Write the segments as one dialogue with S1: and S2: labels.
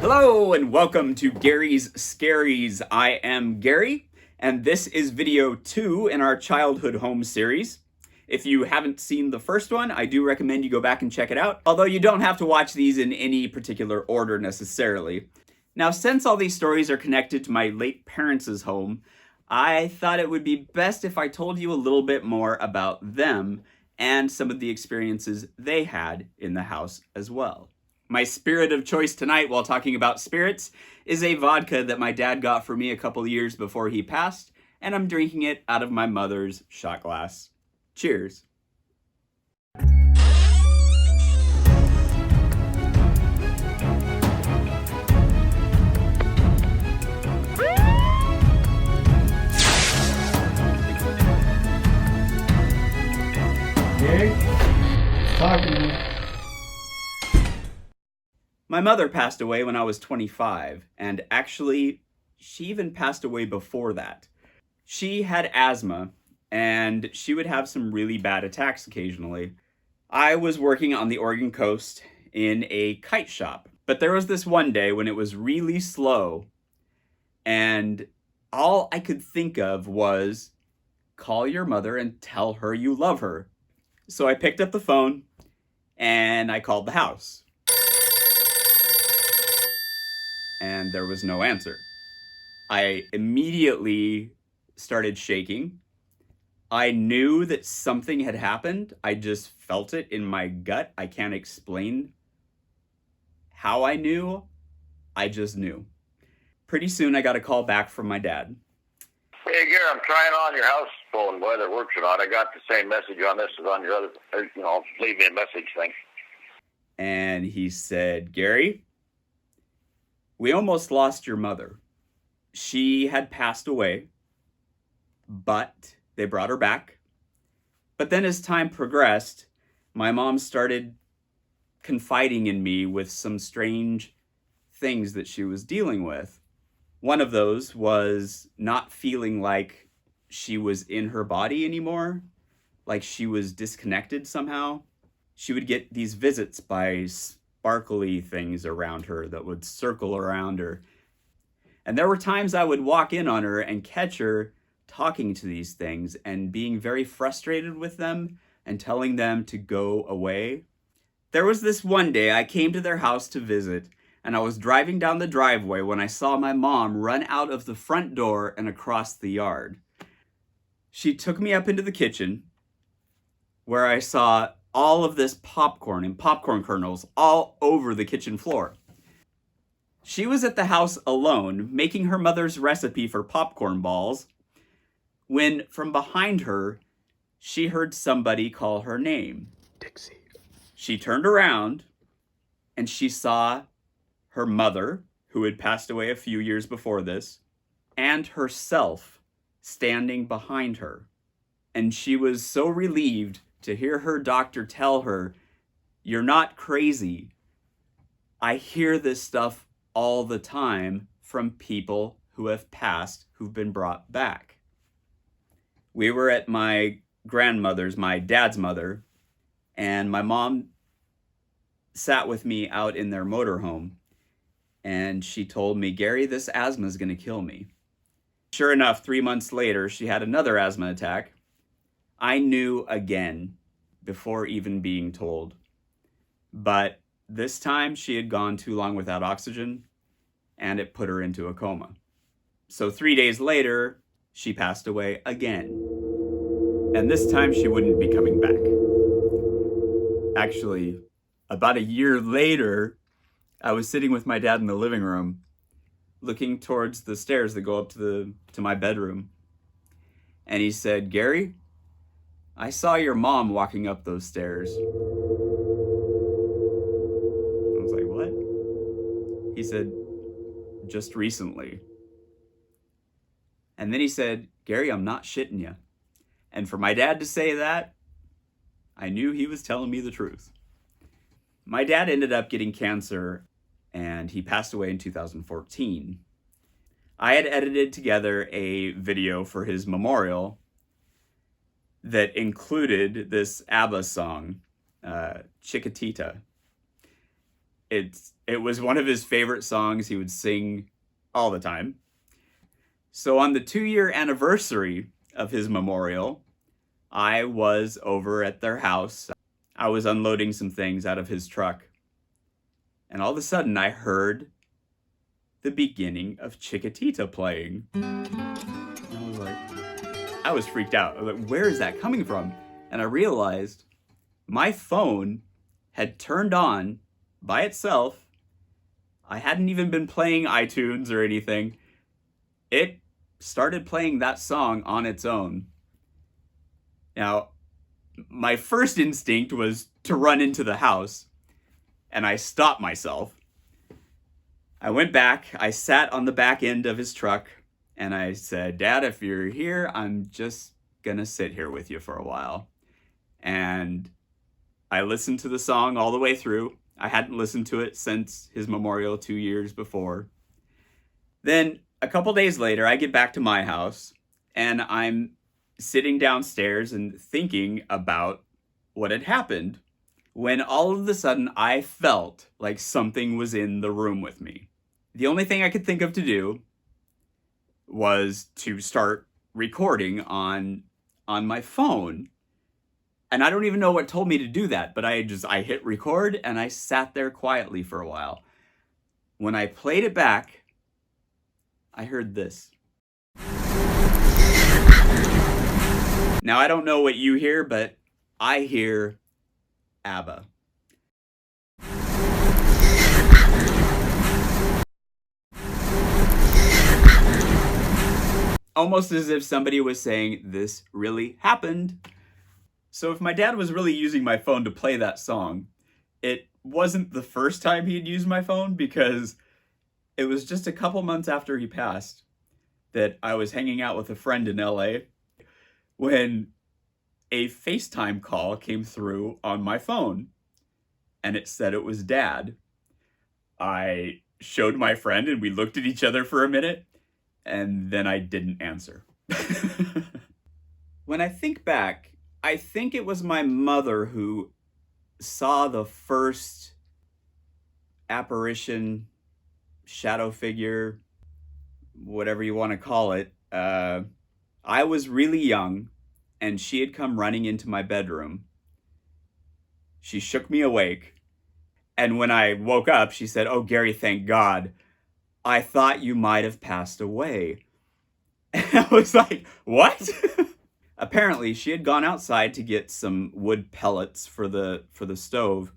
S1: Hello and welcome to Gary's Scaries. I am Gary, and this is video 2 in our childhood home series. If you haven't seen the first one, I do recommend you go back and check it out, although you don't have to watch these in any particular order necessarily. Now, since all these stories are connected to my late parents' home, I thought it would be best if I told you a little bit more about them and some of the experiences they had in the house as well. My spirit of choice tonight while talking about spirits is a vodka that my dad got for me a couple years before he passed, and I'm drinking it out of my mother's shot glass. Cheers.
S2: Gary, talking to me.
S1: My mother passed away when I was 25, and actually, she even passed away before that. She had asthma, and she would have some really bad attacks occasionally. I was working on the Oregon coast in a kite shop, but there was this one day when it was really slow, and all I could think of was, call your mother and tell her you love her. So I picked up the phone, and I called the house. And there was no answer. I immediately started shaking. I knew that something had happened. I just felt it in my gut. I can't explain how I knew. I just knew. Pretty soon I got a call back from my dad.
S3: Hey, Gary, I'm trying on your house phone, whether it works or not. I got the same message on this as on your other, leave me a message thing.
S1: And he said, Gary, we almost lost your mother. She had passed away, but they brought her back. But then as time progressed, my mom started confiding in me with some strange things that she was dealing with. One of those was not feeling like she was in her body anymore, like she was disconnected somehow. She would get these visits by sparkly things around her that would circle around her. And there were times I would walk in on her and catch her talking to these things and being very frustrated with them and telling them to go away. There was this one day I came to their house to visit, and I was driving down the driveway when I saw my mom run out of the front door and across the yard. She took me up into the kitchen, where I saw all of this popcorn and popcorn kernels all over the kitchen floor. She was at the house alone, making her mother's recipe for popcorn balls, when from behind her, she heard somebody call her name.
S2: Dixie.
S1: She turned around, and she saw her mother, who had passed away a few years before this, and herself standing behind her. And she was so relieved to hear her doctor tell her, you're not crazy. I hear this stuff all the time from people who have passed, who've been brought back. We were at my grandmother's, my dad's mother, and my mom sat with me out in their motorhome, and she told me, Gary, this asthma is going to kill me. Sure enough, 3 months later, she had another asthma attack. I knew again before even being told. But this time she had gone too long without oxygen, and it put her into a coma. So 3 days later, she passed away again. And this time she wouldn't be coming back. Actually, about a year later, I was sitting with my dad in the living room, looking towards the stairs that go up to my bedroom. And he said, Gary, I saw your mom walking up those stairs. I was like, what? He said, just recently. And then he said, Gary, I'm not shitting you. And for my dad to say that, I knew he was telling me the truth. My dad ended up getting cancer, and he passed away in 2014. I had edited together a video for his memorial that included this ABBA song, Chiquitita. It was one of his favorite songs. He would sing all the time. So on the 2-year anniversary of his memorial, I was over at their house. I was unloading some things out of his truck. And all of a sudden I heard the beginning of Chiquitita playing. And I was freaked out. I was like, where is that coming from? And I realized my phone had turned on by itself. I hadn't even been playing iTunes or anything. It started playing that song on its own. Now, my first instinct was to run into the house, and I stopped myself. I went back, I sat on the back end of his truck, and I said, Dad, if you're here, I'm just gonna sit here with you for a while. And I listened to the song all the way through. I hadn't listened to it since his memorial 2 years before. Then a couple days later, I get back to my house, and I'm sitting downstairs and thinking about what had happened, when all of a sudden I felt like something was in the room with me. The only thing I could think of to do was to start recording on my phone. And I don't even know what told me to do that, but I hit record and I sat there quietly for a while. When I played it back, I heard this. Now, I don't know what you hear, but I hear ABBA. Almost as if somebody was saying, this really happened. So if my dad was really using my phone to play that song, it wasn't the first time he'd used my phone, because it was just a couple months after he passed that I was hanging out with a friend in LA when a FaceTime call came through on my phone, and it said it was Dad. I showed my friend and we looked at each other for a minute, and then I didn't answer. When I think back, I think it was my mother who saw the first apparition, shadow figure, whatever you want to call it. I was really young, and she had come running into my bedroom. She shook me awake, and when I woke up, she said, "Oh, Gary, thank God. I thought you might have passed away." And I was like, what? Apparently, she had gone outside to get some wood pellets for the stove.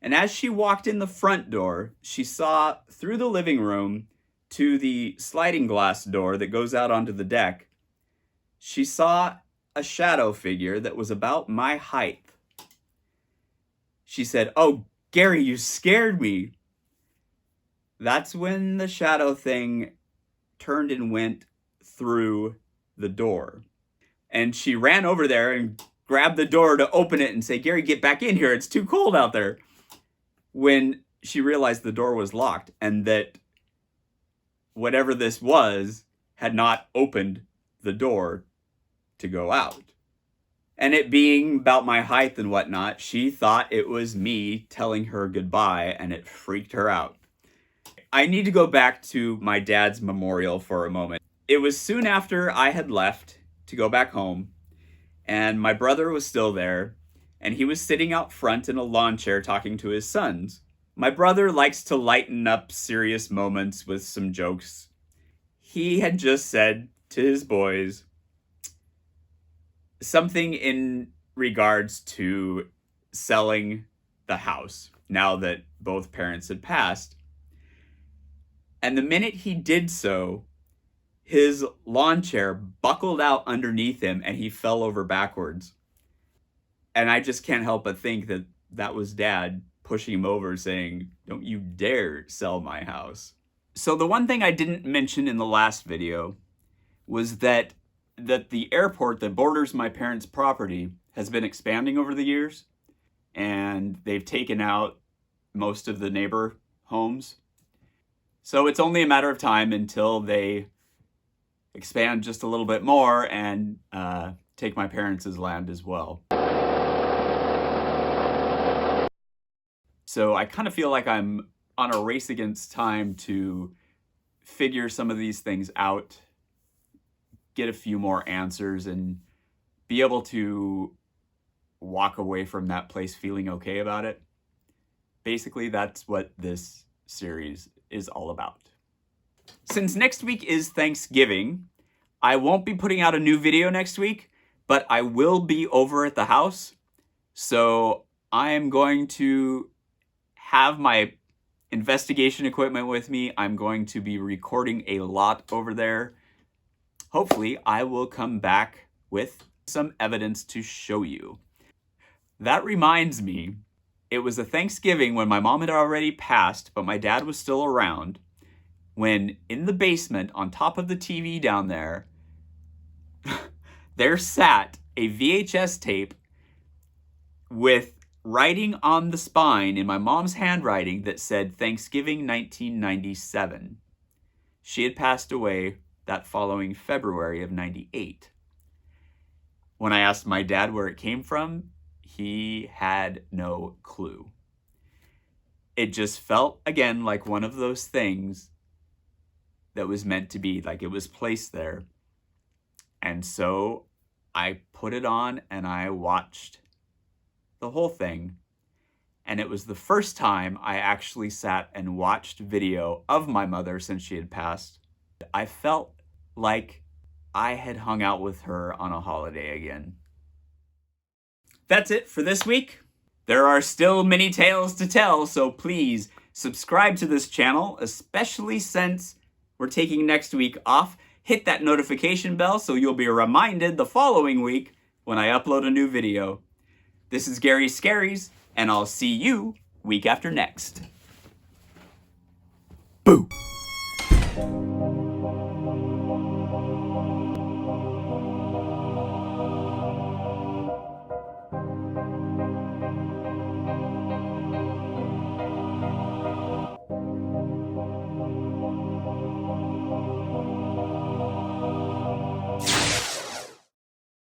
S1: And as she walked in the front door, she saw through the living room to the sliding glass door that goes out onto the deck. She saw a shadow figure that was about my height. She said, "Oh, Gary, you scared me." That's when the shadow thing turned and went through the door. And she ran over there and grabbed the door to open it and say, "Gary, get back in here. It's too cold out there." When she realized the door was locked and that whatever this was had not opened the door to go out. And it being about my height and whatnot, she thought it was me telling her goodbye, and it freaked her out. I need to go back to my dad's memorial for a moment. It was soon after I had left to go back home, and my brother was still there, and he was sitting out front in a lawn chair talking to his sons. My brother likes to lighten up serious moments with some jokes. He had just said to his boys something in regards to selling the house now that both parents had passed. And the minute he did so, his lawn chair buckled out underneath him and he fell over backwards. And I just can't help but think that that was Dad pushing him over saying, "Don't you dare sell my house." So the one thing I didn't mention in the last video was that the airport that borders my parents' property has been expanding over the years, and they've taken out most of the neighbor homes. So it's only a matter of time until they expand just a little bit more and take my parents' land as well. So I kind of feel like I'm on a race against time to figure some of these things out, get a few more answers, and be able to walk away from that place feeling okay about it. Basically, that's what this series is all about. Since next week is Thanksgiving, I won't be putting out a new video next week, but I will be over at the house. So I am going to have my investigation equipment with me. I'm going to be recording a lot over there. Hopefully, I will come back with some evidence to show you. That reminds me, it was a Thanksgiving when my mom had already passed, but my dad was still around, when in the basement on top of the TV down there, there sat a VHS tape with writing on the spine in my mom's handwriting that said Thanksgiving 1997. She had passed away that following February of 98. When I asked my dad where it came from, he had no clue. It just felt, again, like one of those things that was meant to be, like it was placed there. And so I put it on and I watched the whole thing. And it was the first time I actually sat and watched video of my mother since she had passed. I felt like I had hung out with her on a holiday again. That's it for this week. There are still many tales to tell, so please subscribe to this channel, especially since we're taking next week off. Hit that notification bell so you'll be reminded the following week when I upload a new video. This is Gary Scaries, and I'll see you week after next. Boo!